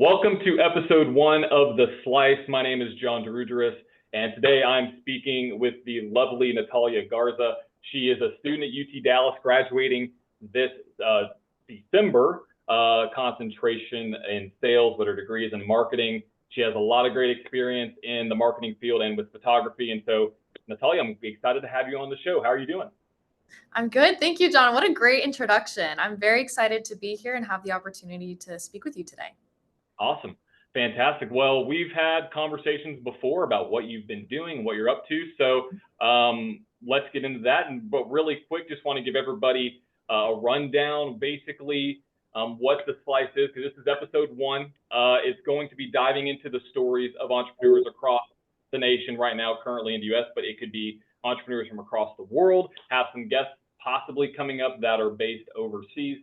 Welcome to episode 1 of The Slice. My name is John DeRugeris, and today I'm speaking with the lovely Natalia Garza. She is a student at UT Dallas, graduating this December, concentration in sales with her degrees in marketing. She has a lot of great experience in the marketing field and with photography. And so, Natalia, I'm excited to have you on the show. How are you doing? I'm good. Thank you, John. What a great introduction. I'm very excited to be here and have the opportunity to speak with you today. Awesome. Fantastic. Well, we've had conversations before about what you've been doing, what you're up to. So let's get into that. But really quick, just want to give everybody a rundown, basically, what The Slice is, because this is episode 1. It's going to be diving into the stories of entrepreneurs across the nation right now, currently in the U.S., but it could be entrepreneurs from across the world. Have some guests possibly coming up that are based overseas.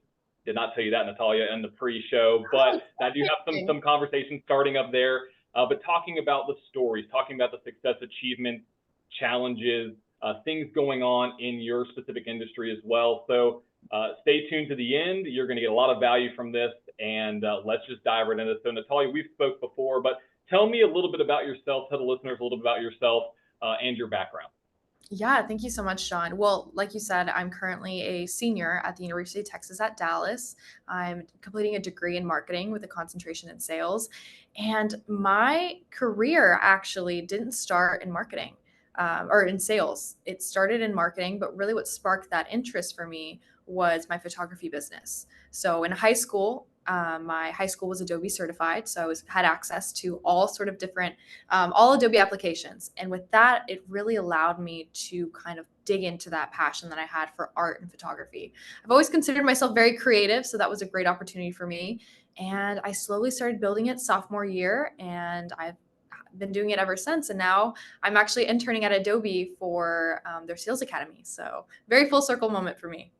Did not tell you that, Natalia, in the pre-show, but I do have some conversations starting up there. But talking about the stories, talking about the success, achievements, challenges, things going on in your specific industry as well. So stay tuned to the end. You're going to get a lot of value from this, and let's just dive right into this. So Natalia, we've spoke before, but tell me a little bit about yourself. Tell the listeners a little bit about yourself and your background. Yeah, thank you so much, Sean. Well, like you said, I'm currently a senior at the University of Texas at Dallas. I'm completing a degree in marketing with a concentration in sales. And my career actually didn't start in marketing or in sales. It started in marketing, but really what sparked that interest for me was my photography business. So in high school, my high school was Adobe certified, so had access to all sort of different, all Adobe applications. And with that, it really allowed me to kind of dig into that passion that I had for art and photography. I've always considered myself very creative, so that was a great opportunity for me. And I slowly started building it sophomore year, and I've been doing it ever since. And now I'm actually interning at Adobe for their sales academy. So very full circle moment for me.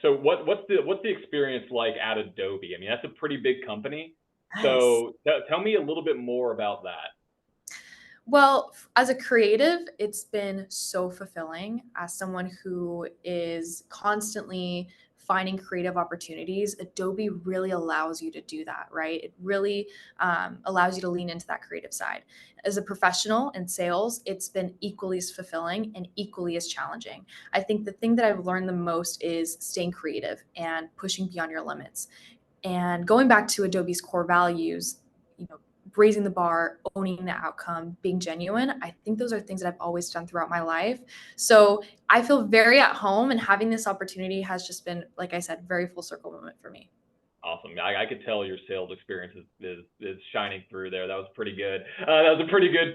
So what's the experience like at Adobe? I mean, that's a pretty big company. Yes. So tell me a little bit more about that. Well, as a creative, it's been so fulfilling. As someone who is constantly finding creative opportunities, Adobe really allows you to do that, right? It really allows you to lean into that creative side. As a professional in sales, it's been equally as fulfilling and equally as challenging. I think the thing that I've learned the most is staying creative and pushing beyond your limits. And going back to Adobe's core values, you know, raising the bar, owning the outcome, being genuine, I think those are things that I've always done throughout my life. So I feel very at home, and having this opportunity has just been, like I said, very full circle moment for me. Awesome. I could tell your sales experience is shining through there. That was pretty good. That was a pretty good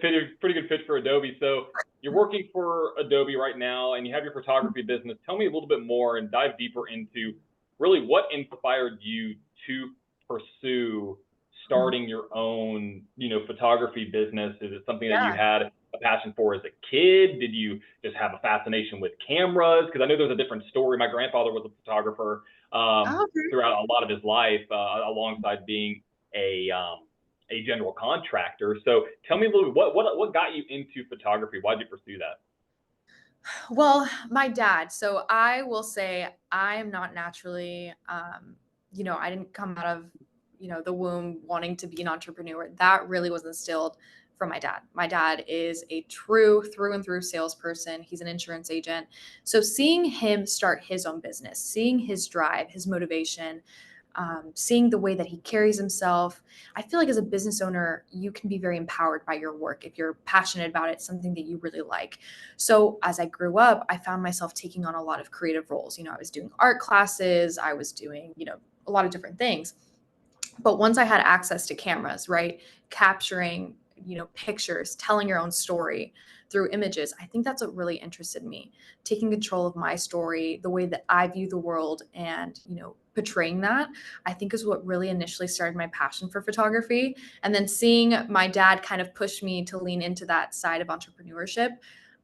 fit for Adobe. So you're working for Adobe right now, and you have your photography business. Tell me a little bit more and dive deeper into really what inspired you to pursue starting your own, photography business. Is it something that you Yeah. had a passion for as a kid? Did you just have a fascination with cameras? Because I know there's a different story. My grandfather was a photographer Oh, throughout a lot of his life, alongside being a general contractor. So tell me a little bit, what got you into photography? Why did you pursue that? well, my dad. So I will say I am not naturally, I didn't come out of, the womb wanting to be an entrepreneur. That really was instilled from my dad. My dad is a true through and through salesperson. He's an insurance agent. So seeing him start his own business, seeing his drive, his motivation, seeing the way that he carries himself. I feel like as a business owner, you can be very empowered by your work if you're passionate about it, something that you really like. So as I grew up, I found myself taking on a lot of creative roles. I was doing art classes, I was doing, a lot of different things. But once I had access to cameras, right, capturing, pictures, telling your own story through images, I think that's what really interested me. Taking control of my story, the way that I view the world, and, portraying that, I think is what really initially started my passion for photography. And then seeing my dad kind of push me to lean into that side of entrepreneurship,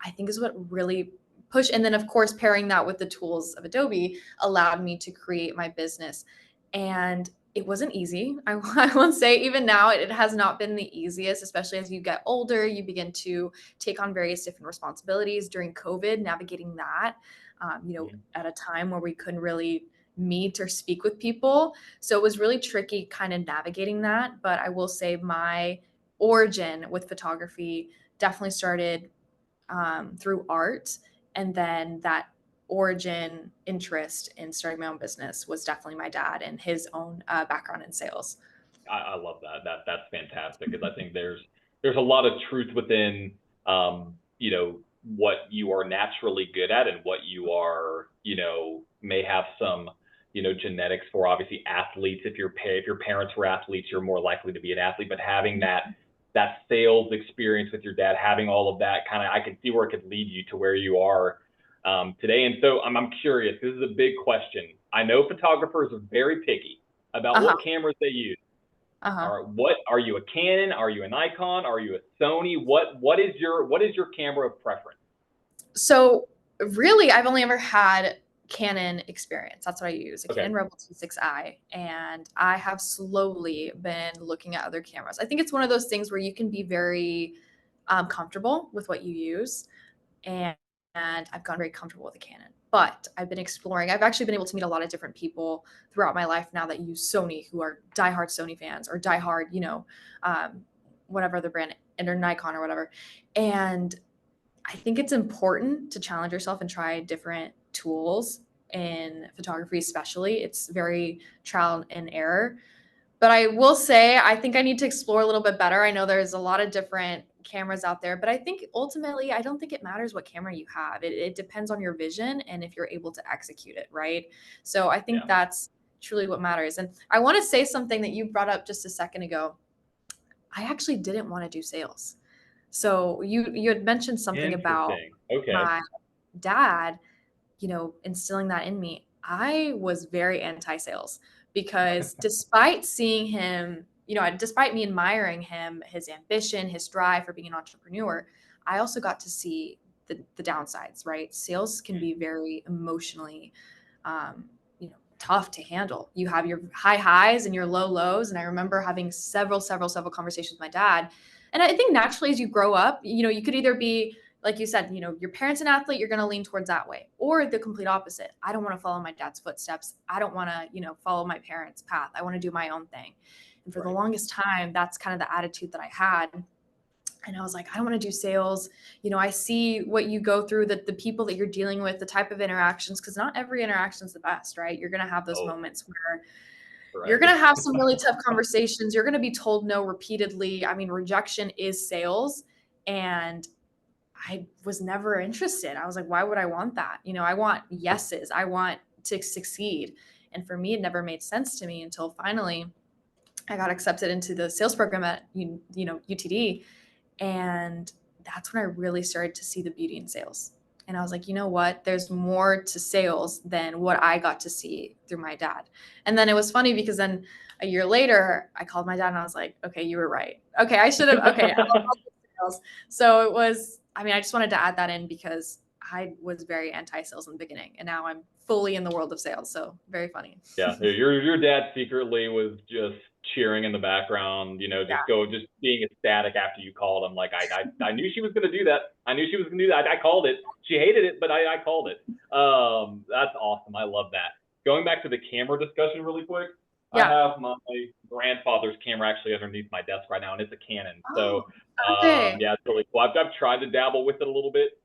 I think is what really pushed. And then, of course, pairing that with the tools of Adobe allowed me to create my business. And it wasn't easy. I will say, even now, it has not been the easiest, especially as you get older. You begin to take on various different responsibilities during COVID, navigating that, Mhm. at a time where we couldn't really, meet or speak with people. So it was really tricky kind of navigating that. But I will say my origin with photography definitely started through art. And then that origin interest in starting my own business was definitely my dad and his own background in sales. I love that. That's fantastic because I think there's a lot of truth within you know what you are naturally good at and what you are may have some genetics for. Obviously, athletes. If your parents were athletes, you're more likely to be an athlete. But having that sales experience with your dad, having all of that kind of, I can see where it could lead you to where you are today. And so I'm curious. This is a big question. I know photographers are very picky about Uh-huh. what cameras they use. Uh-huh. All right, what are you, a Canon? Are you a Nikon? Are you a Sony? What is your camera of preference? So really, I've only ever had Canon experience. That's what I use, a Okay. Canon Rebel T6i. And I have slowly been looking at other cameras. I think it's one of those things where you can be very comfortable with what you use. And, and I've gotten very comfortable with a Canon. But I've been exploring. I've actually been able to meet a lot of different people throughout my life now that use Sony, who are diehard Sony fans or diehard, um, whatever the brand, and or Nikon or whatever. And I think it's important to challenge yourself and try different tools in photography, especially. It's very trial and error. But I will say, I think I need to explore a little bit better. I know there's a lot of different cameras out there, but I think ultimately, I don't think it matters what camera you have. It depends on your vision and if you're able to execute it, right? So I think Yeah. that's truly what matters. And I want to say something that you brought up just a second ago. I actually didn't want to do sales. So you had mentioned something about Interesting. Okay. my dad, instilling that in me. I was very anti-sales because despite seeing him, despite me admiring him, his ambition, his drive for being an entrepreneur, I also got to see the downsides, right? Sales can be very emotionally, tough to handle. You have your high highs and your low lows. And I remember having several conversations with my dad. And I think naturally as you grow up, you could either be like you said, your parents an athlete, you're going to lean towards that way, or the complete opposite. I don't want to follow my dad's footsteps. I don't want to, follow my parents' path. I want to do my own thing. And for the Right. longest time, that's kind of the attitude that I had. And I was like, I don't want to do sales. I see what you go through, the people that you're dealing with, the type of interactions, because not every interaction is the best, right? You're going to have those Oh, moments where you're correct. going to have some really tough conversations. You're going to be told no repeatedly. I mean, rejection is sales. And I was never interested. I was like, why would I want that? I want yeses. I want to succeed. And for me, it never made sense to me until finally I got accepted into the sales program at UTD. And that's when I really started to see the beauty in sales. And I was like, you know what? There's more to sales than what I got to see through my dad. And then it was funny because then a year later, I called my dad and I was like, okay, you were right. Okay, I should have, okay, I'll do sales. So it was, I just wanted to add that in because I was very anti-sales in the beginning and now I'm fully in the world of sales. So very funny. Yeah, your dad secretly was just cheering in the background, Yeah. just being ecstatic after you called him. Like I knew she was going to do that. I knew she was going to do that. I called it. She hated it, but I called it. That's awesome. I love that. Going back to the camera discussion really quick, I Yeah. have my grandfather's camera actually underneath my desk right now, and it's a Canon. Oh, So okay. yeah, it's really cool. I've tried to dabble with it a little bit.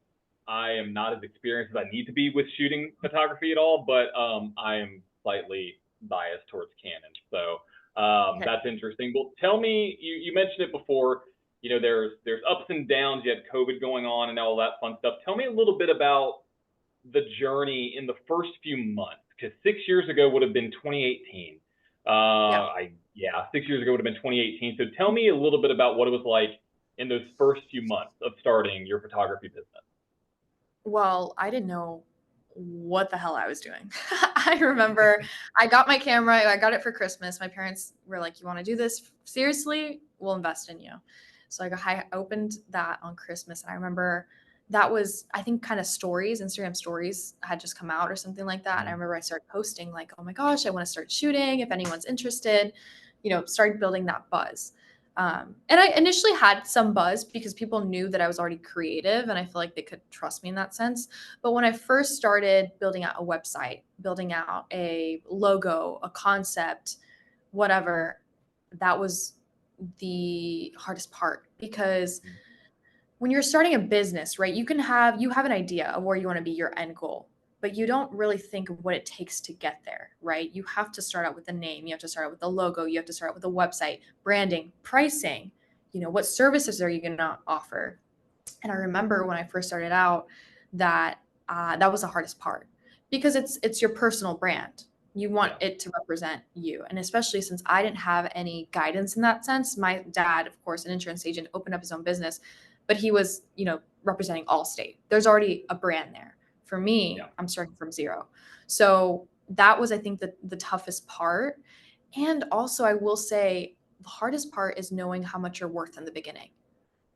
I am not as experienced as I need to be with shooting photography at all, but I am slightly biased towards Canon. So Okay. that's interesting. Well, tell me, you mentioned it before. There's ups and downs. You had COVID going on and all that fun stuff. Tell me a little bit about the journey in the first few months, because 6 years ago would have been 2018. Yeah. 6 years ago would have been 2018. So tell me a little bit about what it was like in those first few months of starting your photography business. Well, I didn't know what the hell I was doing. I remember I got my camera, I got it for Christmas. My parents were like, "You want to do this? Seriously? We'll invest in you." So I opened that on Christmas. And I remember that was, I think, kind of stories, Instagram stories had just come out or something like that. And I remember I started posting, like, oh my gosh, I want to start shooting if anyone's interested, started building that buzz. And I initially had some buzz because people knew that I was already creative and I feel like they could trust me in that sense. But when I first started building out a website, building out a logo, a concept, whatever, that was the hardest part because when you're starting a business, right, you have an idea of where you want to be, your end goal, but you don't really think of what it takes to get there, right? You have to start out with a name, you have to start out with a logo, you have to start out with a website, branding, pricing, what services are you going to offer? And I remember when I first started out that that was the hardest part because it's your personal brand. You want Yeah. it to represent you. And especially since I didn't have any guidance in that sense, my dad, of course, an insurance agent, opened up his own business, but he was, representing Allstate. There's already a brand there. For me, Yeah. I'm starting from zero. So that was, I think, the toughest part. And also, I will say the hardest part is knowing how much you're worth in the beginning.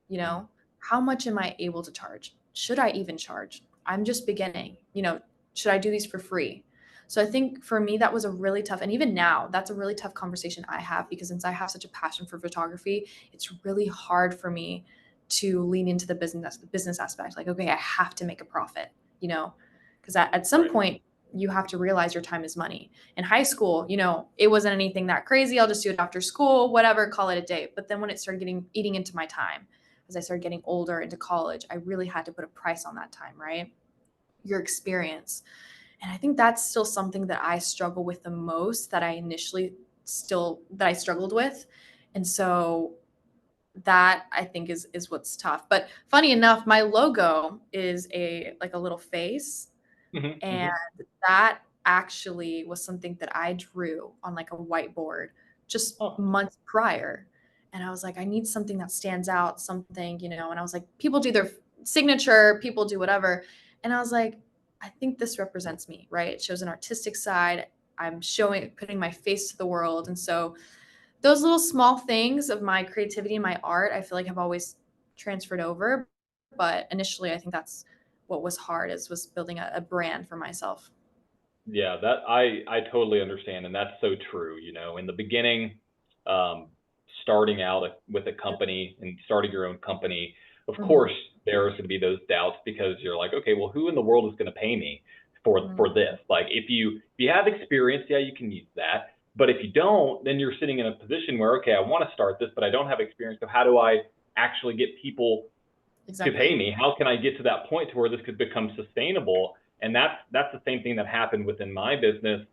You Mm. know, how much am I able to charge? Should I even charge? I'm just beginning. Should I do these for free? So I think for me that was a really tough, and even now that's a really tough conversation I have because since I have such a passion for photography, it's really hard for me to lean into the business aspect. Like, okay, I have to make a profit, because at some Right. point you have to realize your time is money. In high school, it wasn't anything that crazy. I'll just do it after school, whatever, call it a day. But then when it started eating into my time, as I started getting older into college, I really had to put a price on that time, right? Your experience. And I think that's still something that I struggle with the most that I struggled with. And so that I think is what's tough. But funny enough, my logo is a little face, Hmm. and Hmm. that actually was something that I drew on like a whiteboard just Oh, months prior. And I was like, I need something that stands out, something, and I was like, people do their signature, people do whatever. And I was like, I think this represents me, right? It shows an artistic side. I'm putting my face to the world. And so those little small things of my creativity and my art, I feel like have always transferred over. But initially, I think that's what was hard was building a brand for myself. yeah, that I totally understand, and that's so true. In the beginning, um, starting out with a company and starting your own company, of Mhm. course, there's going to be those doubts because you're like, okay, well, who in the world is going to pay me for Mhm. this? Like, if you have experience, yeah, you can use that. But if you don't, then you're sitting in a position where, okay, I want to start this, but I don't have experience. So how do I actually get people to pay Exactly. me? How can I get to that point to where this could become sustainable? And that's the same thing that happened within my business.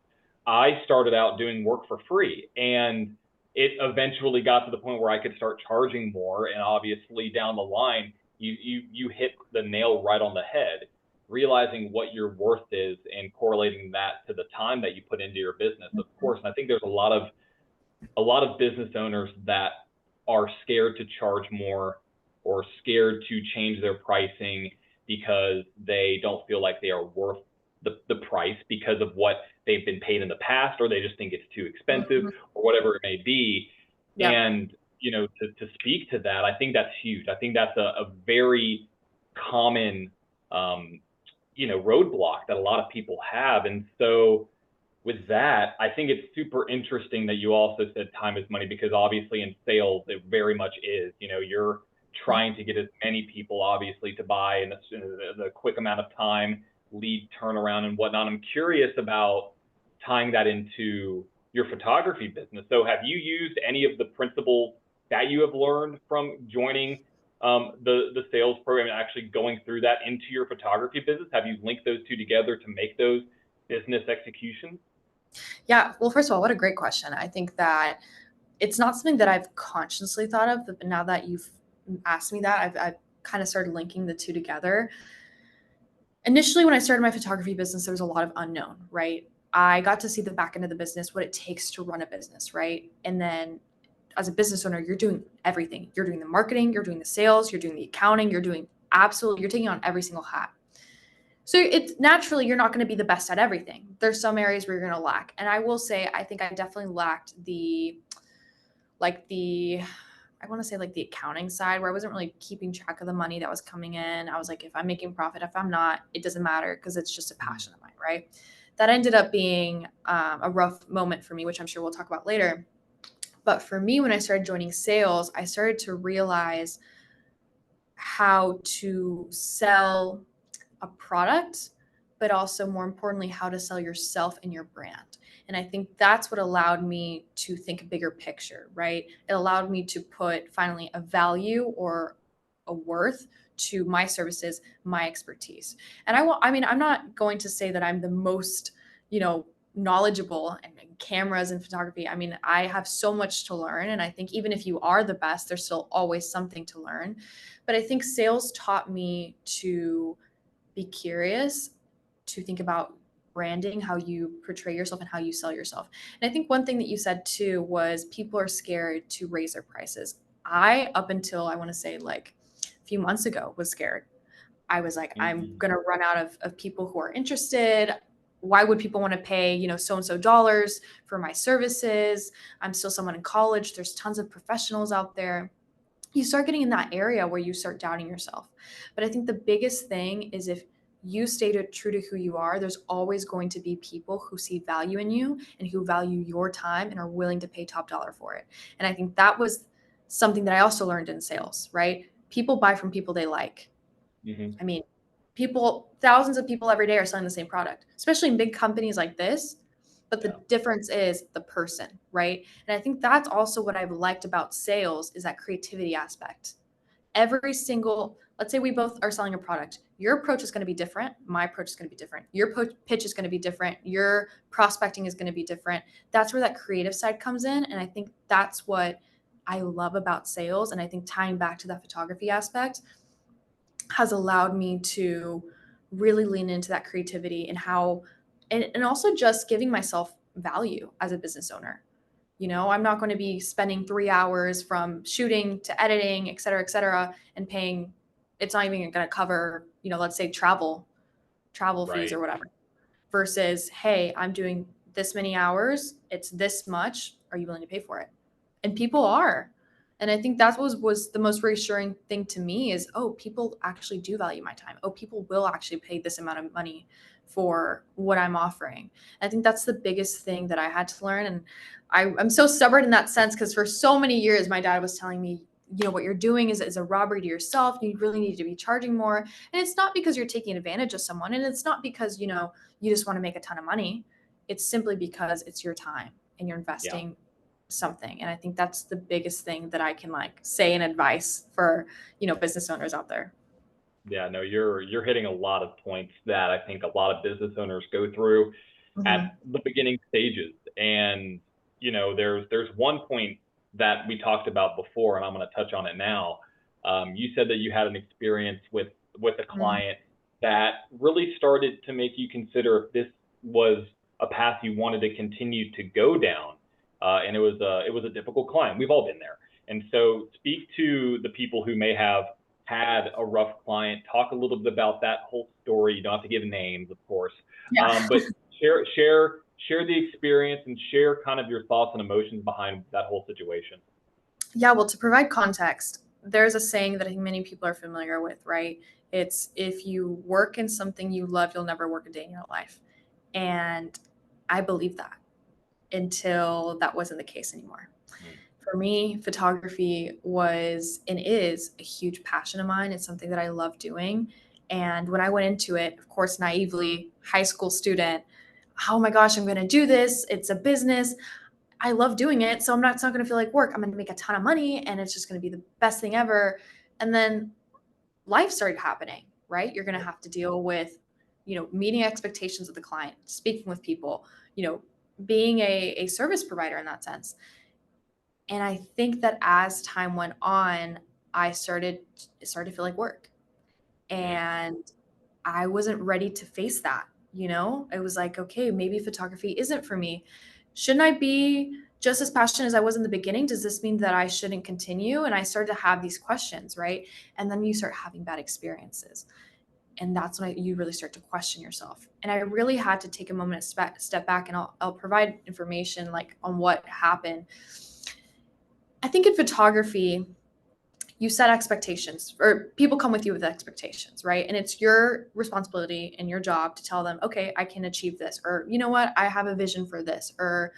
I started out doing work for free, and it eventually got to the point where I could start charging more. And obviously, down the line, you hit the nail right on the head, realizing what your worth is and correlating that to the time that you put into your business, of Mhm. course. And I think there's a lot of business owners that are scared to charge more or scared to change their pricing because they don't feel like they are worth the price because of what they've been paid in the past, or they just think it's too expensive, Mhm. or whatever it may be. Yep. And to speak to that, I think that's huge. I think that's a very common um, roadblock that a lot of people have. And so with that, I think it's super interesting that you also said time is money, because obviously in sales, it very much is. You're Mhm. trying to get as many people obviously to buy in the quick amount of time, lead turnaround and whatnot. I'm curious about tying that into your photography business. So have you used any of the principles that you have learned from joining the sales program and actually going through that into your photography business? Have you linked those two together to make those business executions? Yeah. Well, first of all, what a great question. I think that it's not something that I've consciously thought of, but now that you've asked me that, I've kind of started linking the two together. Initially, when I started my photography business, there was a lot of unknown, right? I got to see the back end of the business, what it takes to run a business, right? And then as a business owner, you're doing everything. You're doing the marketing, you're doing the sales, you're doing the accounting, you're taking on every single hat. So it's naturally you're not going to be the best at everything. There's some areas where you're going to lack. And I will say I think I definitely lacked the I want to say like the accounting side where I wasn't really keeping track of the money that was coming in. I was like, if I'm making profit, if I'm not, it doesn't matter because it's just a passion of mine, right? That ended up being a rough moment for me, which I'm sure we'll talk about later. But for me, when I started joining sales, I started to realize how to sell a product, but also more importantly, how to sell yourself and your brand. And I think that's what allowed me to think a bigger picture, right? It allowed me to put finally a value or a worth to my services, my expertise. And I mean, I'm not going to say that I'm the most, knowledgeable in cameras and photography. I mean, I have so much to learn. And I think even if you are the best, there's still always something to learn. But I think sales taught me to be curious, to think about branding, how you portray yourself and how you sell yourself. And I think one thing that you said too was people are scared to raise their prices. Up until I want to say like a few months ago, was scared. I was like, I'm Mm-hmm. going to run out of people who are interested. Why would people want to pay, so and so dollars for my services? I'm still someone in college. There's tons of professionals out there. You start getting in that area where you start doubting yourself. But I think the biggest thing is if you stay true to who you are, there's always going to be people who see value in you and who value your time and are willing to pay top dollar for it. And I think that was something that I also learned in sales, right? People buy from people they like. Mm-hmm. I mean, thousands of people every day are selling the same product, especially in big companies like this. But the Yeah. difference is the person, right? And I think that's also what I've liked about sales is that creativity aspect. Let's say we both are selling a product. Your approach is going to be different. My approach is going to be different. Your pitch is going to be different. Your prospecting is going to be different. That's where that creative side comes in. And I think that's what I love about sales. And I think tying back to that photography aspect, has allowed me to really lean into that creativity and and also just giving myself value as a business owner. I'm not going to be spending 3 hours from shooting to editing, et cetera, and paying, it's not even going to cover, let's say travel fees Right. or whatever, versus, hey, I'm doing this many hours. It's this much. Are you willing to pay for it? And people are. And I think that was the most reassuring thing to me is, oh, people actually do value my time. Oh, people will actually pay this amount of money for what I'm offering. I think that's the biggest thing that I had to learn. And I'm so stubborn in that sense because for so many years, my dad was telling me, what you're doing is a robbery to yourself. You really need to be charging more. And it's not because you're taking advantage of someone. And it's not because, you just want to make a ton of money. It's simply because it's your time and you're Yeah. investing something. And I think that's the biggest thing that I can like say in advice for, business owners out there. Yeah, no, you're hitting a lot of points that I think a lot of business owners go through at Mm-hmm. the beginning stages. And there's one point that we talked about before, and I'm going to touch on it now. You said that you had an experience with a client that really started to make you consider if this was a path you wanted to continue to go down. And it was a difficult climb. We've all been there. And so, speak to the people who may have had a rough client. Talk a little bit about that whole story. You don't have to give names, of course, Yeah. but share the experience and share kind of your thoughts and emotions behind that whole situation. Yeah. Well, to provide context, there's a saying that I think many people are familiar with, right? It's if you work in something you love, you'll never work a day in your life. And I believe that until that wasn't the case anymore. Mm. For me, photography was and is a huge passion of mine. It's something that I love doing. And when I went into it, of course, naively, high school student, oh my gosh, I'm going to do this. It's a business. I love doing it. So it's not going to feel like work. I'm going to make a ton of money and it's just going to be the best thing ever. And then life started happening, right? You're going to have to deal with, meeting expectations of the client, speaking with people, being a service provider in that sense. And I think that as time went on, it started to feel like work. Mm. And I wasn't ready to face that, It was like, okay, maybe photography isn't for me. Shouldn't I be just as passionate as I was in the beginning? Does this mean that I shouldn't continue? And I started to have these questions, right? And then you start having bad experiences. And that's when you really start to question yourself. And I really had to take a moment to step back, and I'll provide information like on what happened. I think in photography, you set expectations, or people come with you with expectations, right? And it's your responsibility and your job to tell them, okay, I can achieve this, or you know what, I have a vision for this, or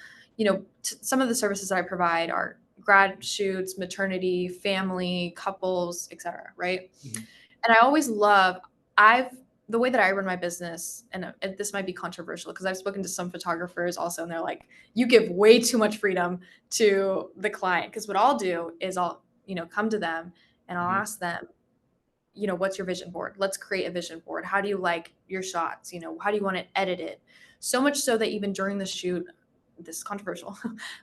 some of the services that I provide are grad shoots, maternity, family, couples, etc. Right. Mhm. And I always love, I've, the way that I run my business, and this might be controversial because I've spoken to some photographers also, and they're like, you give way too much freedom to the client. Because what I'll do is I'll, come to them and I'll Mhm. ask them, what's your vision board? Let's create a vision board. How do you like your shots? How do you want it edited? So much so that even during the shoot, this is controversial,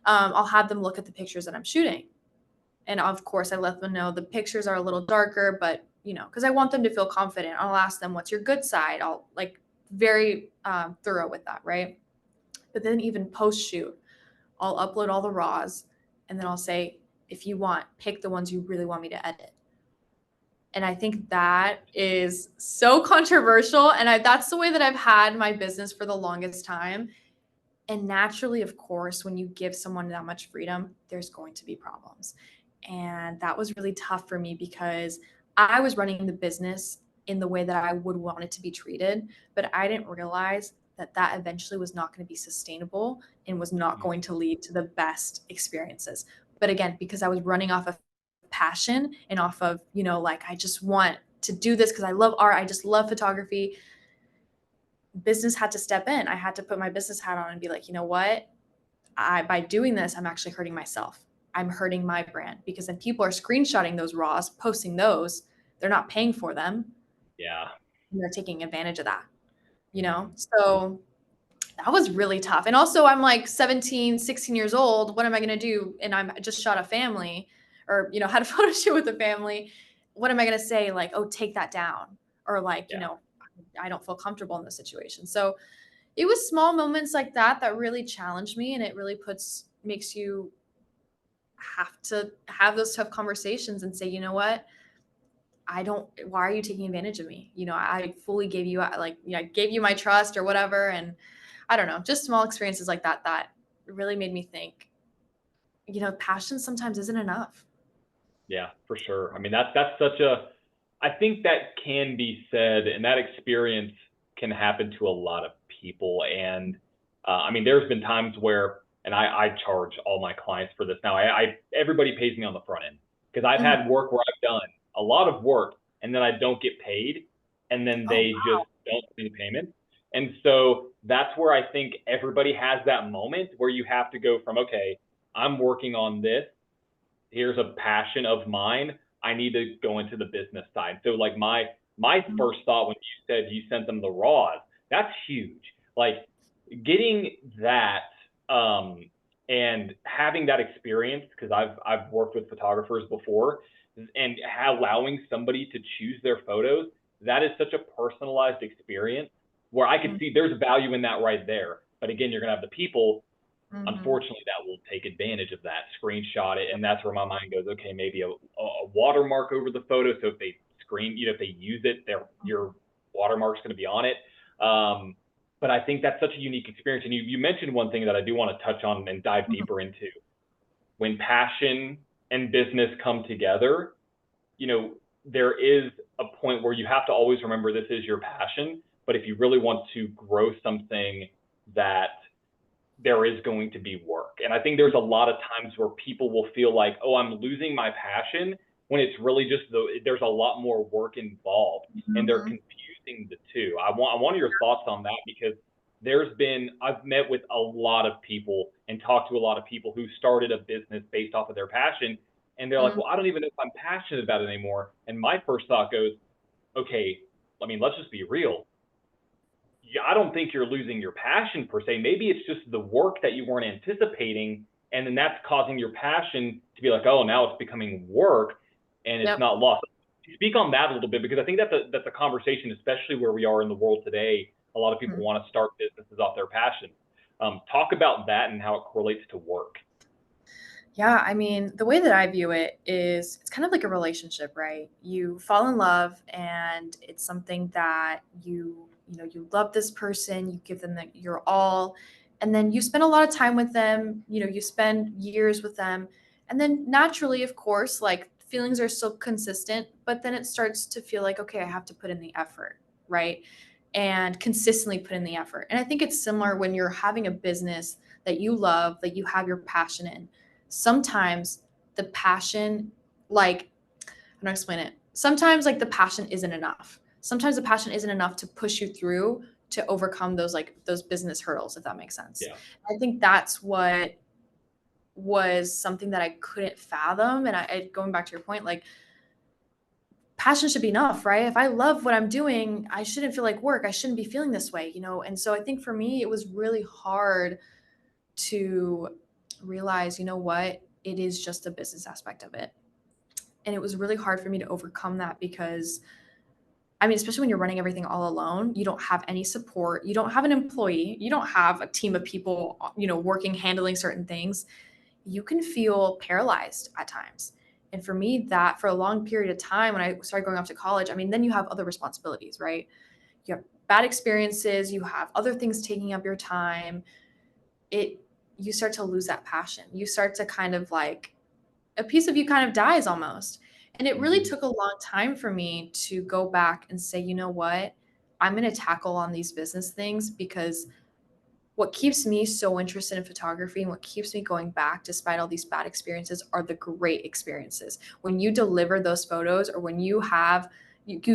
I'll have them look at the pictures that I'm shooting. And of course, I let them know the pictures are a little darker, but because I want them to feel confident, I'll ask them, what's your good side? I'll like very thorough with that, right? But then even post shoot, I'll upload all the raws and then I'll say, if you want, pick the ones you really want me to edit. And I think that is so controversial. And that's the way that I've had my business for the longest time. And naturally, of course, when you give someone that much freedom, there's going to be problems. And that was really tough for me because I was running the business in the way that I would want it to be treated. But I didn't realize that that eventually was not going to be sustainable and was not Mhm. going to lead to the best experiences. But again, because I was running off of passion and off of, like, I just want to do this because I love art, I just love photography, business had to step in. I had to put my business hat on and be like, you know what? By doing this, I'm actually hurting myself. I'm hurting my brand because then people are screenshotting those raws, posting those. They're not paying for them. Yeah. And they're taking advantage of that, Mhm. So that was really tough. And also I'm like 17, 16 years old. What am I going to do? And I'm just shot a family or, had a photo shoot with a family. What am I going to say? Like, oh, take that down. Or like, Yeah. I don't feel comfortable in this situation. So it was small moments like that that really challenged me. And it really makes you have to have those tough conversations and say, you know what? Why are you taking advantage of me? I fully gave you, like, I gave you my trust or whatever. And I don't know, just small experiences like that really made me think, passion sometimes isn't enough. Yeah, for sure. I mean, that's such a, I think that can be said, and that experience can happen to a lot of people. And I mean, there's been times where, and I charge all my clients for this now. Everybody pays me on the front end because I've Mhm. had work where I've done a lot of work and then I don't get paid, and then Oh, they just don't send payment. And so that's where I think everybody has that moment where you have to go from, okay, I'm working on this, here's a passion of mine. I need to go into the business side. So like my wow. first thought when you said you sent them the raws, that's huge. Like getting that and having that experience, because I've worked with photographers before, and allowing somebody to choose their photos, that is such a personalized experience where I could Mhm. see there's value in that right there. But again, you're gonna have the people, Mhm. unfortunately, that will take advantage of that, screenshot it, and that's where my mind goes. Okay, maybe a watermark over the photo, so if they if they use it, your watermark's going to be on it. But I think that's such a unique experience. And you mentioned one thing that I do want to touch on and dive Mhm. deeper into. When passion and business come together, there is a point where you have to always remember this is your passion. But if you really want to grow something, that there is going to be work. And I think there's a lot of times where people will feel like, oh, I'm losing my passion, when it's really just there's a lot more work involved, and they're Mhm. confusing the two. I want your thoughts on that, because I've met with a lot of people and talked to a lot of people who started a business based off of their passion. And they're like, Mhm. well, I don't even know if I'm passionate about it anymore. And my first thought goes, okay, I mean, let's just be real. Yeah, I don't think you're losing your passion per se. Maybe it's just the work that you weren't anticipating, and then that's causing your passion to be like, oh, now it's becoming work, and it's Yep. not lost. Speak on that a little bit, because I think that's a conversation, especially where we are in the world today. A lot of people Mhm. want to start businesses off their passion. Talk about that and how it correlates to work. Yeah, I mean, the way that I view it is it's kind of like a relationship, right? You fall in love and it's something that you love this person, you give them your all, and then you spend a lot of time with them, you spend years with them. And then naturally, of course, like feelings are still consistent, but then it starts to feel like, okay, I have to put in the effort, right? And consistently put in the effort. And I think it's similar when you're having a business that you love, that you have your passion in, sometimes the passion, like, how do I explain it? Sometimes like the passion isn't enough. Sometimes the passion isn't enough to push you through to overcome those business hurdles, if that makes sense. Yeah. I think that's what was something that I couldn't fathom. And going back to your point, like, passion should be enough, right? If I love what I'm doing, I shouldn't feel like work. I shouldn't be feeling this way, you know? And so I think for me, it was really hard to realize, you know what, it is just a business aspect of it. And it was really hard for me to overcome that because, I mean, especially when you're running everything all alone, you don't have any support. You don't have an employee. You don't have a team of people, you know, working, handling certain things. You can feel paralyzed at times. And for me, that for a long period of time, when I started going off to college, I mean, then you have other responsibilities, right? You have bad experiences, you have other things taking up your time. You start to lose that passion. You start to kind of like, a piece of you kind of dies almost. And it really Mm-hmm. took a long time for me to go back and say, you know what? I'm going to tackle on these business things, because what keeps me so interested in photography and what keeps me going back despite all these bad experiences are the great experiences. When you deliver those photos, or when you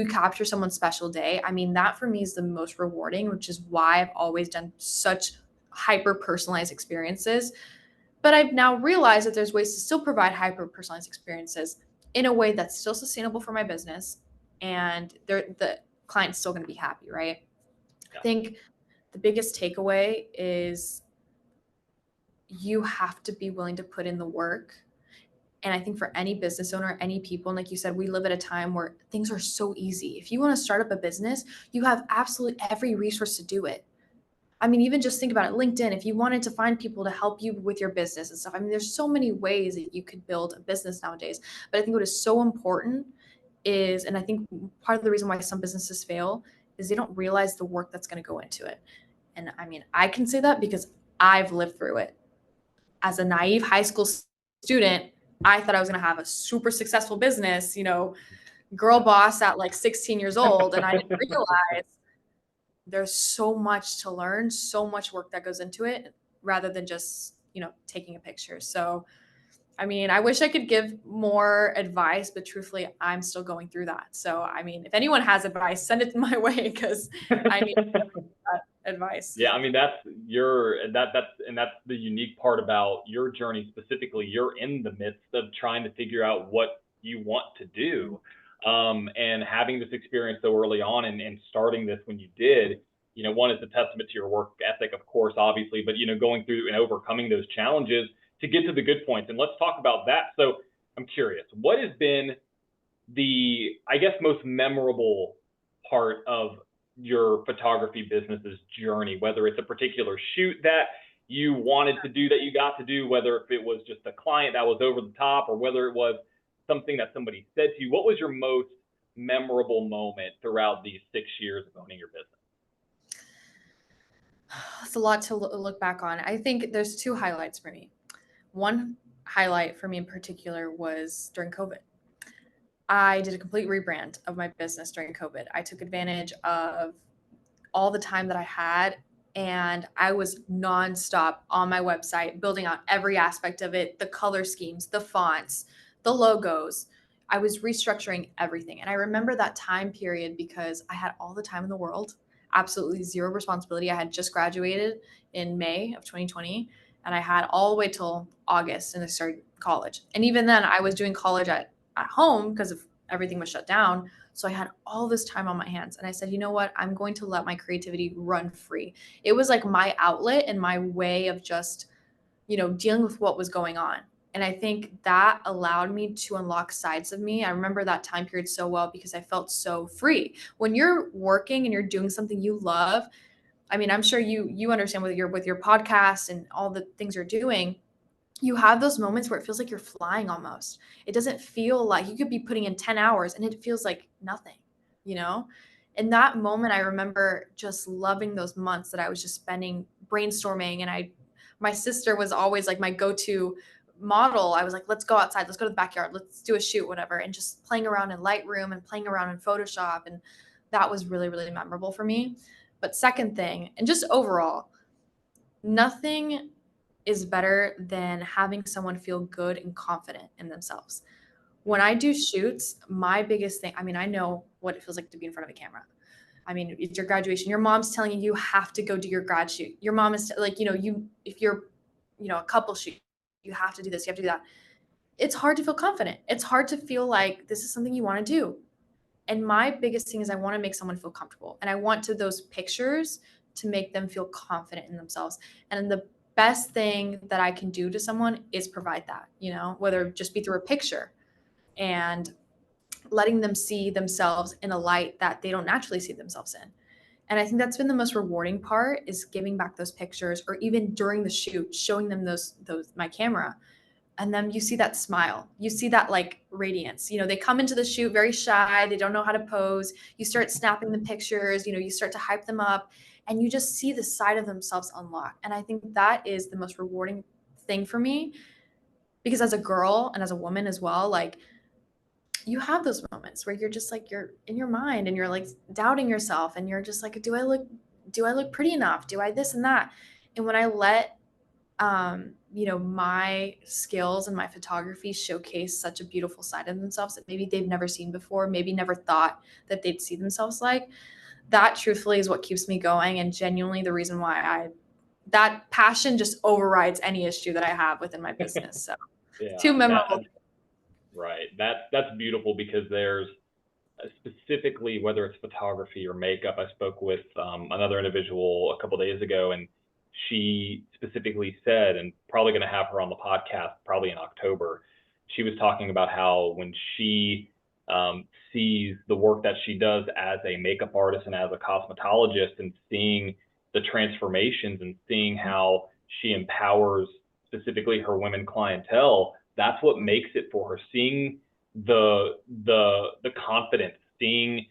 capture someone's special day, I mean, that for me is the most rewarding, which is why I've always done such hyper personalized experiences. But I've now realized that there's ways to still provide hyper personalized experiences in a way that's still sustainable for my business, and the client's still going to be happy, right? I Yeah. think the biggest takeaway is you have to be willing to put in the work. And I think for any business owner, any people, and like you said, we live at a time where things are so easy. If you want to start up a business, you have absolutely every resource to do it. I mean, even just think about it. LinkedIn, if you wanted to find people to help you with your business and stuff, I mean, there's so many ways that you could build a business nowadays. But I think what is so important is, and I think part of the reason why some businesses fail is they don't realize the work that's going to go into it. And I mean, I can say that because I've lived through it. As a naive high school student, I thought I was going to have a super successful business, you know, girl boss at like 16 years old. And I didn't realize there's so much to learn, so much work that goes into it, rather than just, you know, taking a picture. So, I mean, I wish I could give more advice, but truthfully, I'm still going through that. So, I mean, if anyone has advice, send it my way, because I need that advice. Yeah, I mean that's the unique part about your journey specifically. You're in the midst of trying to figure out what you want to do, and having this experience so early on, and starting this when you did. You know, one is a testament to your work ethic, of course, obviously, but you know, going through and overcoming those challenges to get to the good points. And let's talk about that. So I'm curious, what has been the, I guess, most memorable part of your photography business's journey, whether it's a particular shoot that you wanted to do that you got to do, whether if it was just a client that was over the top, or whether it was something that somebody said to you. What was your most memorable moment throughout these 6 years of owning your business? It's a lot to look back on. I think there's two highlights for me. One highlight for me in particular was during COVID. I did a complete rebrand of my business during COVID. I took advantage of all the time that I had, and I was nonstop on my website, building out every aspect of it, the color schemes, the fonts, the logos. I was restructuring everything. And I remember that time period because I had all the time in the world, absolutely zero responsibility. I had just graduated in May of 2020, and I had all the way till August, and I started college. And even then, I was doing college at home because of everything was shut down. So I had all this time on my hands, and I said, you know what? I'm going to let my creativity run free. It was like my outlet and my way of just, you know, dealing with what was going on. And I think that allowed me to unlock sides of me. I remember that time period so well because I felt so free. When you're working and you're doing something you love, I mean, I'm sure you understand with your podcast and all the things you're doing, you have those moments where it feels like you're flying almost. It doesn't feel like you could be putting in 10 hours and it feels like nothing, you know? In that moment, I remember just loving those months that I was just spending brainstorming. And my sister was always like my go-to model. I was like, let's go outside, let's go to the backyard, let's do a shoot, whatever. And just playing around in Lightroom and playing around in Photoshop. And that was really, really memorable for me. But second thing, and just overall, nothing is better than having someone feel good and confident in themselves. When I do shoots, my biggest thing, I mean, I know what it feels like to be in front of a camera. I mean, it's your graduation. Your mom's telling you you have to go do your grad shoot. Your mom is like, if you're, a couple shoot, you have to do this, you have to do that. It's hard to feel confident. It's hard to feel like this is something you want to do. And my biggest thing is I want to make someone feel comfortable. And I want to those pictures to make them feel confident in themselves. And the best thing that I can do to someone is provide that, whether it just be through a picture and letting them see themselves in a light that they don't naturally see themselves in. And I think that's been the most rewarding part, is giving back those pictures, or even during the shoot, showing them those my camera. And then you see that smile, you see that like radiance. They come into the shoot very shy, they don't know how to pose. You start snapping the pictures, you start to hype them up, and you just see the side of themselves unlock. And I think that is the most rewarding thing for me, because as a girl and as a woman as well, like, you have those moments where you're just like, you're in your mind and you're like doubting yourself, and you're just like, do I look pretty enough? Do I this and that? And when I let my skills and my photography showcase such a beautiful side of themselves that maybe they've never seen before, maybe never thought that they'd see themselves like, that truthfully is what keeps me going, and genuinely the reason why that passion just overrides any issue that I have within my business. So Yeah, too memorable. right. That's beautiful, because there's specifically, whether it's photography or makeup. I spoke with another individual a couple days ago, and she specifically said, and probably going to have her on the podcast probably in October. She was talking about how when she sees the work that she does as a makeup artist and as a cosmetologist, and seeing the transformations and seeing how she empowers specifically her women clientele, that's what makes it for her. Seeing the confidence, seeing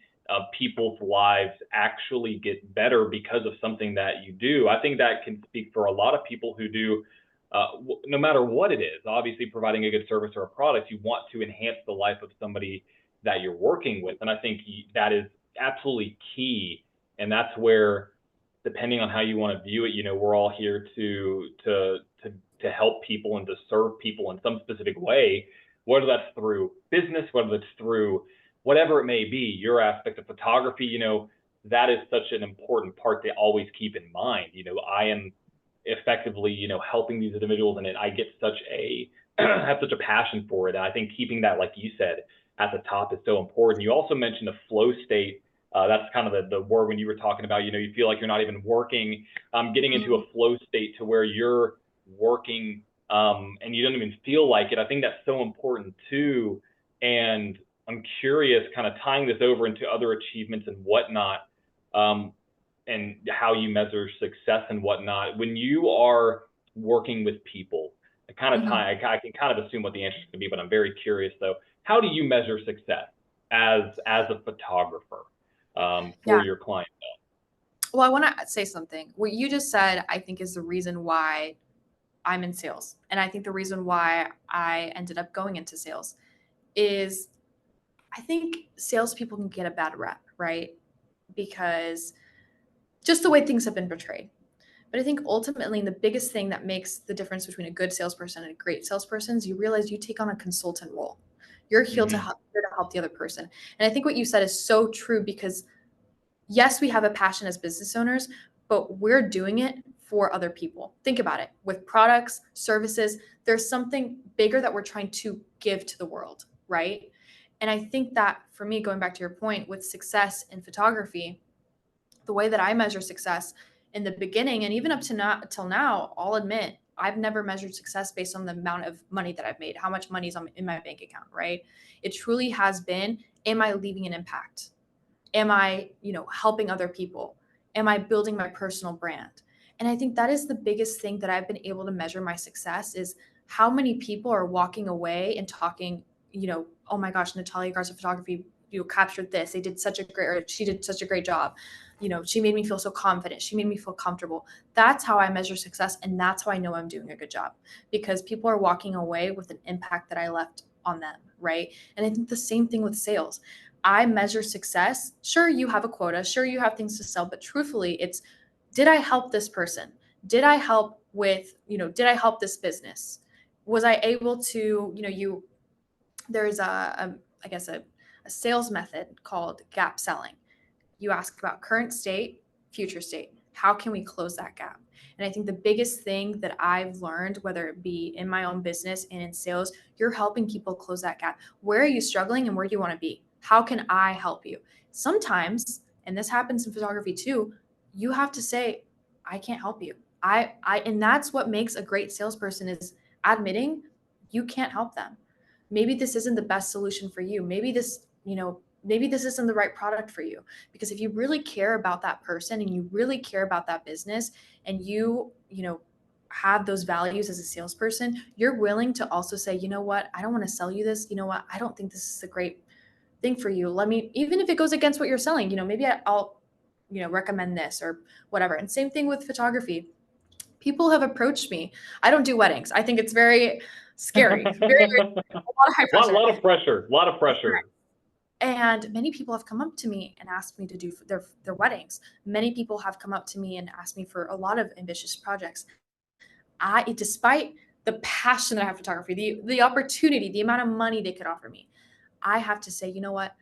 people's lives actually get better because of something that you do. I think that can speak for a lot of people who do, no matter what it is. Obviously, providing a good service or a product, you want to enhance the life of somebody that you're working with, and I think that is absolutely key. And that's where, depending on how you want to view it, we're all here to help people and to serve people in some specific way, whether that's through business, whether that's through whatever it may be. Your aspect of photography, that is such an important part to always keep in mind. I am effectively, helping these individuals, and I get such a have such a passion for it. And I think keeping that, like you said, at the top is so important. You also mentioned a flow state. That's kind of the word when you were talking about, you feel like you're not even working, getting into a flow state to where you're working and you don't even feel like it. I think that's so important too. And I'm curious, kind of tying this over into other achievements and whatnot, and how you measure success and whatnot. When you are working with people, I can kind of assume what the answer is going to be, but I'm very curious though. How do you measure success as a photographer for your clientele? Well, I want to say something. What you just said, I think, is the reason why I'm in sales. And I think the reason why I ended up going into sales is, I think salespeople can get a bad rep, right? Because just the way things have been portrayed. But I think ultimately the biggest thing that makes the difference between a good salesperson and a great salesperson is you realize you take on a consultant role. You're here to help the other person. And I think what you said is so true, because yes, we have a passion as business owners, but we're doing it for other people. Think about it. With products, services, there's something bigger that we're trying to give to the world, right? And I think that for me, going back to your point with success in photography, the way that I measure success in the beginning and even up to now, till now, I'll admit I've never measured success based on the amount of money that I've made, how much money is in my bank account, right? It truly has been, am I leaving an impact? Am I, helping other people? Am I building my personal brand? And I think that is the biggest thing that I've been able to measure my success, is how many people are walking away and talking, oh my gosh, Natalia Garza photography, captured this. They did such a great, or she did such a great job. She made me feel so confident. She made me feel comfortable. That's how I measure success. And that's how I know I'm doing a good job, because people are walking away with an impact that I left on them. Right. And I think the same thing with sales. I measure success. Sure, you have a quota. Sure, you have things to sell. But truthfully, it's, did I help this person? Did I help with, did I help this business? Was I able to, there's I guess a sales method called gap selling. You ask about current state, future state. How can we close that gap? And I think the biggest thing that I've learned, whether it be in my own business and in sales, you're helping people close that gap. Where are you struggling and where do you want to be? How can I help you? Sometimes, and this happens in photography too, you have to say, I can't help you. And that's what makes a great salesperson is admitting you can't help them. Maybe this isn't the best solution for you. Maybe this isn't the right product for you. Because if you really care about that person and you really care about that business and have those values as a salesperson, you're willing to also say, you know what, I don't want to sell you this. You know what, I don't think this is a great thing for you. Let me, even if it goes against what you're selling, maybe I'll recommend this or whatever. And same thing with photography. People have approached me. I don't do weddings. I think it's very scary, very, very a lot of high pressure. A lot of pressure. And many people have come up to me and asked me to do their weddings. Many people have come up to me and asked me for a lot of ambitious projects. Despite the passion that I have for photography, the opportunity, the amount of money they could offer me, I have to say, you know what?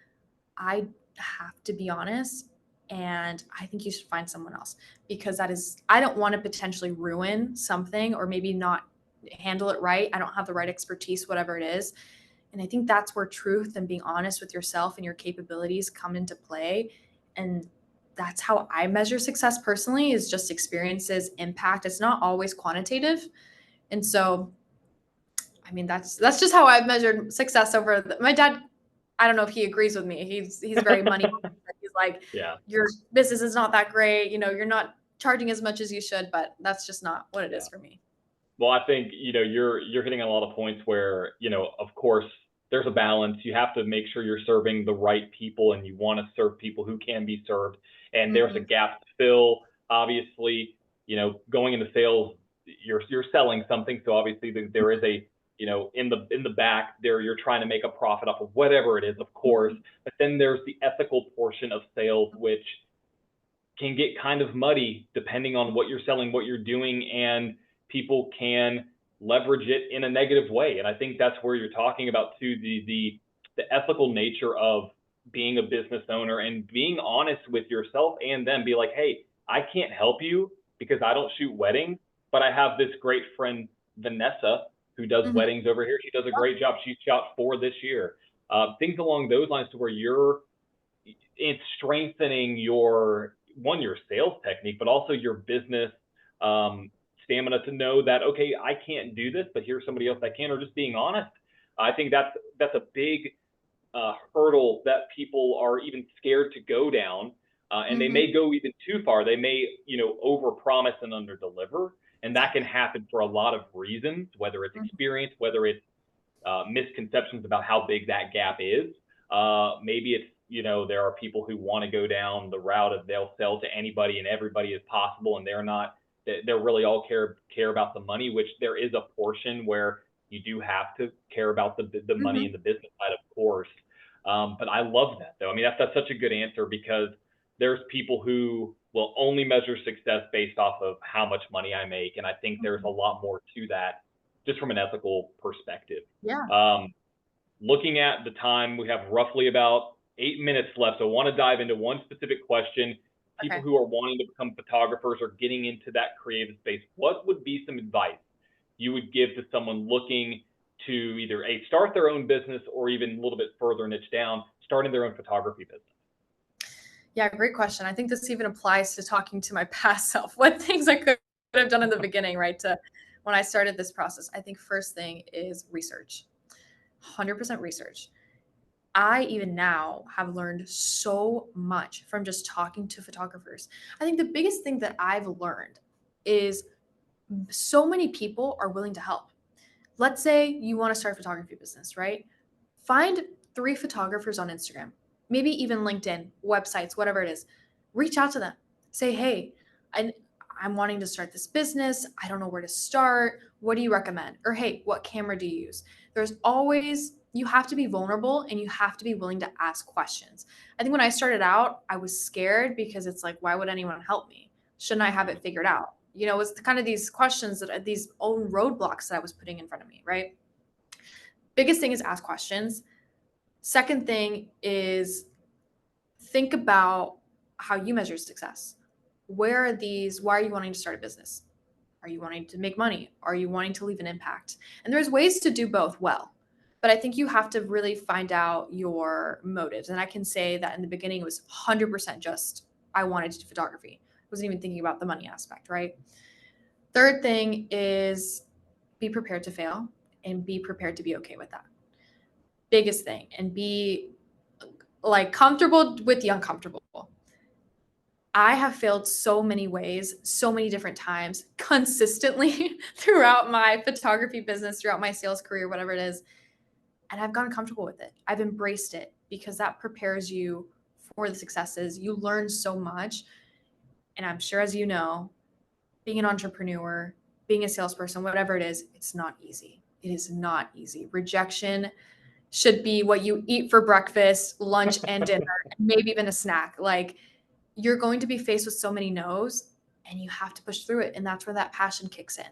I have to be honest, and I think you should find someone else, because I don't want to potentially ruin something or maybe not handle it right. I don't have the right expertise, whatever it is. And I think that's where truth and being honest with yourself and your capabilities come into play. And that's how I measure success personally, is just experiences, impact. It's not always quantitative. And so, I mean, that's just how I've measured success my dad. I don't know if he agrees with me. He's very money. He's like, yeah, your business is not that great. You're not charging as much as you should, but that's just not what it is for me. Well, I think, you're hitting a lot of points where, of course, there's a balance. You have to make sure you're serving the right people, and you want to serve people who can be served. And there's a gap to fill. Obviously, going into sales, you're selling something. So obviously there is a, in the back there, you're trying to make a profit off of whatever it is, of course. But then there's the ethical portion of sales, which can get kind of muddy depending on what you're selling, what you're doing, and people can leverage it in a negative way. And I think that's where you're talking about too, the ethical nature of being a business owner and being honest with yourself, and then be like, hey, I can't help you because I don't shoot weddings, but I have this great friend, Vanessa, who does weddings over here. She does a great job. She shot 4 this year. Things along those lines, to where it's strengthening your sales technique, but also your business stamina, to know that, okay, I can't do this, but here's somebody else that can, or just being honest. I think that's a big hurdle that people are even scared to go down, and they may go even too far. They may, overpromise and underdeliver, and that can happen for a lot of reasons, whether it's experience, whether it's misconceptions about how big that gap is. Maybe it's, there are people who want to go down the route of they'll sell to anybody and everybody as possible, and they're really all care about the money, which there is a portion where you do have to care about the money and the business side, of course. But I love that, though. I mean, that's such a good answer, because there's people who will only measure success based off of how much money I make. And I think there's a lot more to that, just from an ethical perspective. Yeah. Looking at the time, we have roughly about 8 minutes left. So I want to dive into one specific question. People who are wanting to become photographers or getting into that creative space, what would be some advice you would give to someone looking to either start their own business, or even a little bit further niche down, starting their own photography business? Yeah, great question. I think this even applies to talking to my past self. What things I could have done in the beginning, right? To when I started this process. I think first thing is research. 100% research. I even now have learned so much from just talking to photographers. I think the biggest thing that I've learned is so many people are willing to help. Let's say you want to start a photography business, right? Find 3 photographers on Instagram, maybe even LinkedIn, websites, whatever it is. Reach out to them. Say, hey, I'm wanting to start this business. I don't know where to start. What do you recommend? Or, hey, what camera do you use? You have to be vulnerable, and you have to be willing to ask questions. I think when I started out, I was scared, because it's like, why would anyone help me? Shouldn't I have it figured out? You know, it was kind of these questions that these own roadblocks that I was putting in front of me, right? Biggest thing is ask questions. Second thing is think about how you measure success. Why are you wanting to start a business? Are you wanting to make money? Are you wanting to leave an impact? And there's ways to do both well. But I think you have to really find out your motives. And I can say that in the beginning, it was 100% just I wanted to do photography. I wasn't even thinking about the money aspect, right? Third thing is be prepared to fail and be prepared to be okay with that. Biggest thing, and be like comfortable with the uncomfortable. I have failed so many ways, so many different times, consistently throughout my photography business, throughout my sales career, whatever it is. And I've gotten comfortable with it. I've embraced it because that prepares you for the successes. You learn so much. And I'm sure, as you know, being an entrepreneur, being a salesperson, whatever it is, it's not easy. It is not easy. Rejection should be what you eat for breakfast, lunch, and dinner, and maybe even a snack. Like, you're going to be faced with so many no's, and you have to push through it. And that's where that passion kicks in.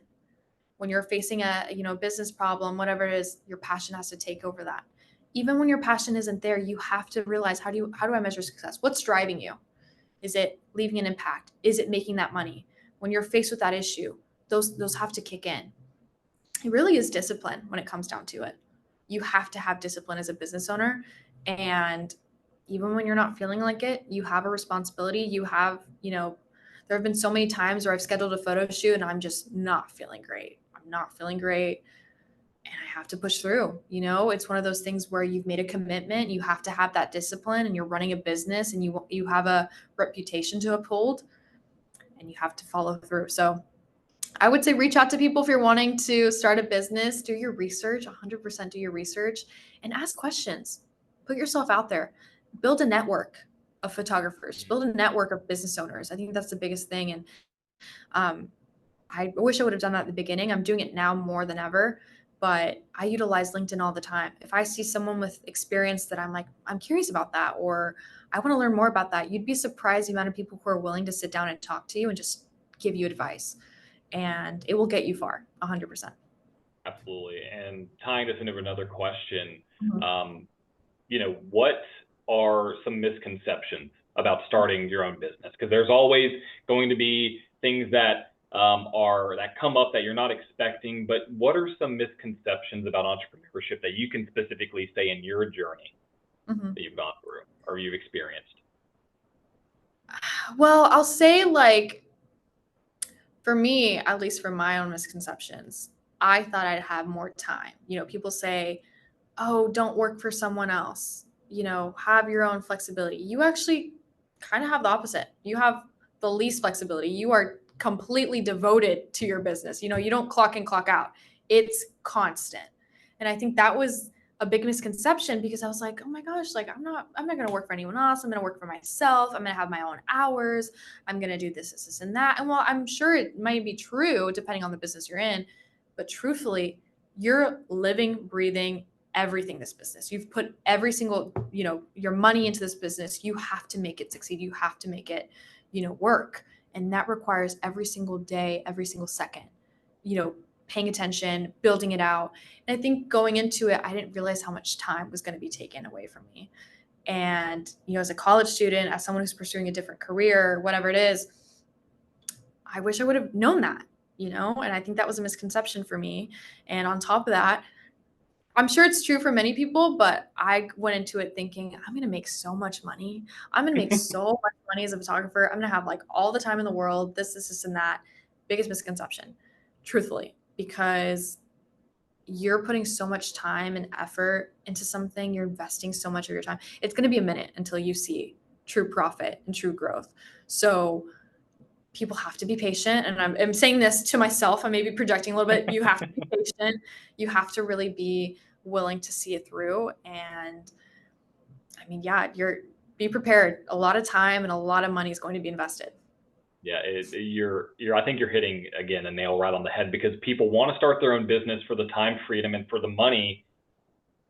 When you're facing a business problem, whatever it is, your passion has to take over that. Even when your passion isn't there, you have to realize, how do I measure success? What's driving you? Is it leaving an impact? Is it making that money? When you're faced with that issue, those have to kick in. It really is discipline when it comes down to it. You have to have discipline as a business owner. And even when you're not feeling like it, you have a responsibility. You have, there have been so many times where I've scheduled a photo shoot and I'm just not feeling great. I'm not feeling great. And I have to push through. It's one of those things where you've made a commitment. You have to have that discipline, and you're running a business, and you have a reputation to uphold, and you have to follow through. So I would say reach out to people if you're wanting to start a business. Do your research, 100% do your research, and ask questions. Put yourself out there. Build a network of photographers. Build a network of business owners. I think that's the biggest thing. And I wish I would have done that at the beginning. I'm doing it now more than ever, but I utilize LinkedIn all the time. If I see someone with experience that I'm like, I'm curious about that, or I want to learn more about that, you'd be surprised the amount of people who are willing to sit down and talk to you and just give you advice. And it will get you far, 100%. Absolutely. And tying this into another question, what are some misconceptions about starting your own business? Because there's always going to be things that come up that you're not expecting, but what are some misconceptions about entrepreneurship that you can specifically say in your journey that you've gone through or you've experienced? Well, I'll say, for me, at least for my own misconceptions, I thought I'd have more time. People say, oh, don't work for someone else, have your own flexibility. You actually kind of have the opposite. You have the least flexibility. You are completely devoted to your business. You don't clock in, clock out. It's constant. And I think that was a big misconception, because I was like, oh my gosh, I'm not going to work for anyone else. I'm going to work for myself. I'm going to have my own hours. I'm going to do this, and that. And while I'm sure it might be true depending on the business you're in, but truthfully, you're living, breathing everything this business. You've put every single, your money into this business. You have to make it succeed. You have to make it, work. And that requires every single day, every single second, paying attention, building it out. And I think going into it, I didn't realize how much time was going to be taken away from me. And, as a college student, as someone who's pursuing a different career, whatever it is, I wish I would have known that, and I think that was a misconception for me. And on top of that, I'm sure it's true for many people, but I went into it thinking, I'm going to make so much money. I'm going to make so much money as a photographer. I'm going to have all the time in the world, this, and that. Biggest misconception, truthfully, because you're putting so much time and effort into something. You're investing so much of your time. It's going to be a minute until you see true profit and true growth. So people have to be patient. And I'm saying this to myself. I may be projecting a little bit. You have to be patient. You have to really be willing to see it through. And I mean, be prepared. A lot of time and a lot of money is going to be invested. Yeah, I think you're hitting, again, a nail right on the head, because people want to start their own business for the time freedom and for the money,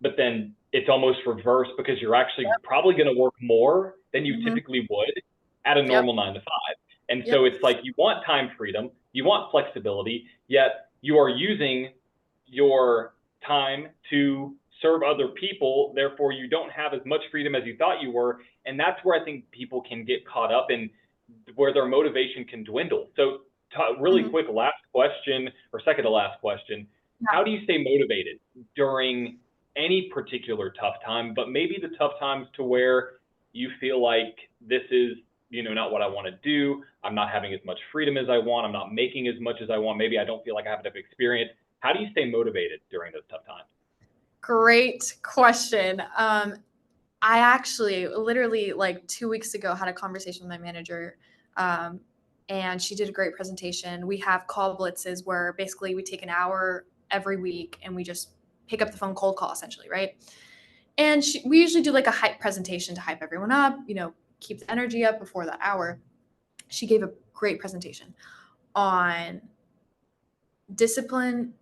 but then it's almost reversed, because you're actually probably going to work more than you typically would at a normal 9 to 5. And so it's like, you want time freedom, You want flexibility, yet you are using your time to serve other people. Therefore, you don't have as much freedom as you thought you were. And that's where I think people can get caught up in, where their motivation can dwindle. So really quick, last question, or second to last question. How do you stay motivated during any particular tough time, but maybe the tough times to where you feel like this is, not what I want to do. I'm not having as much freedom as I want. I'm not making as much as I want. Maybe I don't feel like I have enough experience. How do you stay motivated during those tough times? Great question. I actually literally like 2 weeks ago had a conversation with my manager, and she did a great presentation. We have call blitzes where basically we take an hour every week and we just pick up the phone, cold call essentially, right? And we usually do like a hype presentation to hype everyone up, keep the energy up before that hour. She gave a great presentation on discipline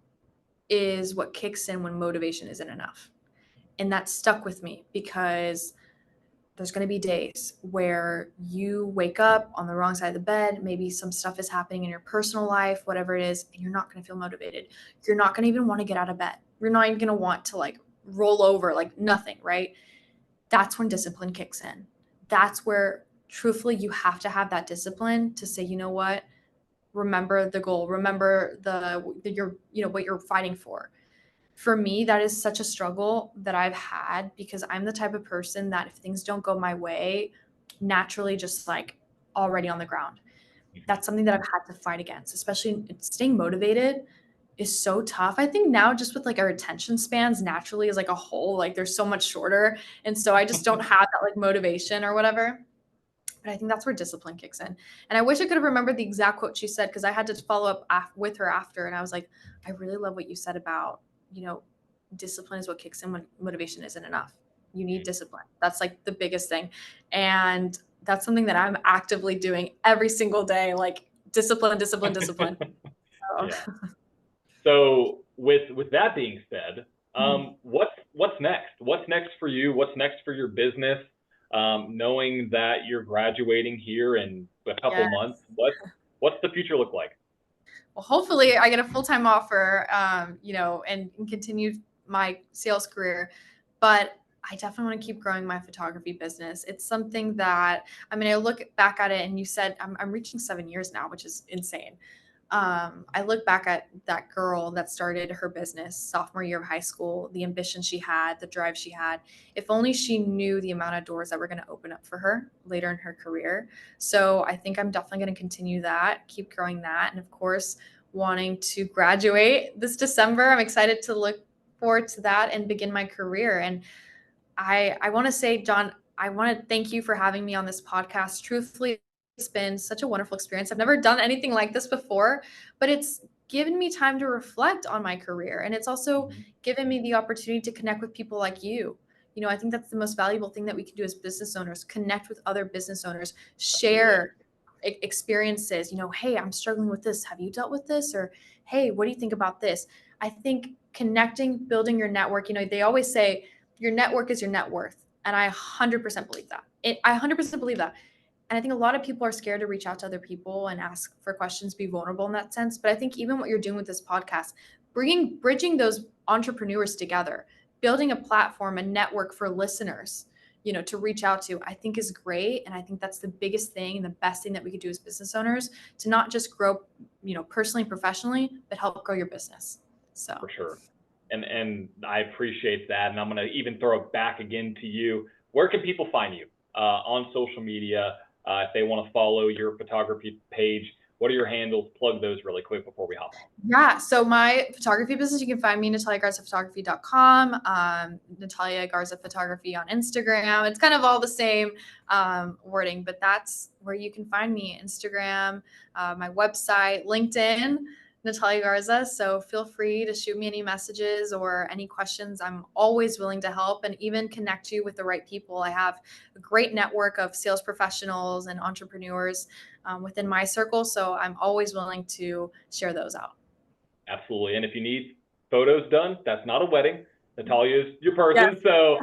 is what kicks in when motivation isn't enough. And that stuck with me because there's going to be days where you wake up on the wrong side of the bed. Maybe some stuff is happening in your personal life, whatever it is, and you're not going to feel motivated. You're not going to even want to get out of bed. You're not even going to want to like roll over, like nothing, right? That's when discipline kicks in. That's where truthfully you have to have that discipline to say, you know what? Remember the goal, remember what you're fighting for. For me, that is such a struggle that I've had because I'm the type of person that if things don't go my way, naturally just like already on the ground. That's something that I've had to fight against, especially staying motivated is so tough. I think now just with like our attention spans naturally as like a whole, like they're so much shorter. And so I just don't have that like motivation or whatever. But I think that's where discipline kicks in. And I wish I could have remembered the exact quote she said because I had to follow up with her after. And I was like, I really love what you said about, discipline is what kicks in when motivation isn't enough. You need discipline. That's like the biggest thing. And that's something that I'm actively doing every single day, like discipline, discipline, discipline. So. Yeah. So with that being said, what's next? What's next for you? What's next for your business? Knowing that you're graduating here in a couple months, what's the future look like? Well, hopefully I get a full-time offer, and continue my sales career. But I definitely want to keep growing my photography business. It's something that, I look back at it and you said I'm reaching 7 years now, which is insane. I look back at that girl that started her business sophomore year of high school, the ambition she had, the drive she had. If only she knew the amount of doors that were going to open up for her later in her career. So I think I'm definitely going to continue that, keep growing that. And of course, wanting to graduate this December. I'm excited to look forward to that and begin my career. And I want to say, John, I want to thank you for having me on this podcast. Truthfully, it's been such a wonderful experience. I've never done anything like this before, but it's given me time to reflect on my career. And it's also given me the opportunity to connect with people like you. I think that's the most valuable thing that we can do as business owners, connect with other business owners, share experiences. Hey, I'm struggling with this. Have you dealt with this? Or, hey, what do you think about this? I think connecting, building your network, they always say your network is your net worth. And I 100% believe that. I 100% believe that. And I think a lot of people are scared to reach out to other people and ask for questions, be vulnerable in that sense. But I think even what you're doing with this podcast, bridging those entrepreneurs together, building a platform, a network for listeners, to reach out to, I think is great. And I think that's the biggest thing and the best thing that we could do as business owners to not just grow, personally and professionally, but help grow your business. So for sure. And I appreciate that. And I'm going to even throw it back again to you. Where can people find you on social media? If they want to follow your photography page, what are your handles? Plug those really quick before we hop on. Yeah. So my photography business, you can find me NataliaGarzaPhotography.com, Natalia Garza Photography on Instagram. It's kind of all the same wording, but that's where you can find me. Instagram, my website, LinkedIn, Natalia Garza. So feel free to shoot me any messages or any questions. I'm always willing to help and even connect you with the right people. I have a great network of sales professionals and entrepreneurs within my circle. So I'm always willing to share those out. Absolutely. And if you need photos done, that's not a wedding. Natalia's your person. Yes. So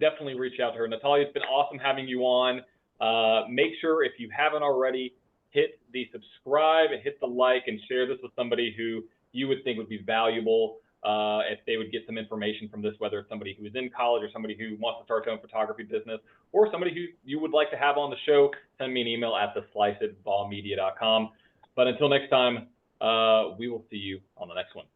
definitely reach out to her. Natalia, it's been awesome having you on. Make sure if you haven't already, hit the subscribe and hit the like and share this with somebody who you would think would be valuable if they would get some information from this, whether it's somebody who is in college or somebody who wants to start their own photography business or somebody who you would like to have on the show. Send me an email at thesliceitballmedia.com. But until next time, we will see you on the next one.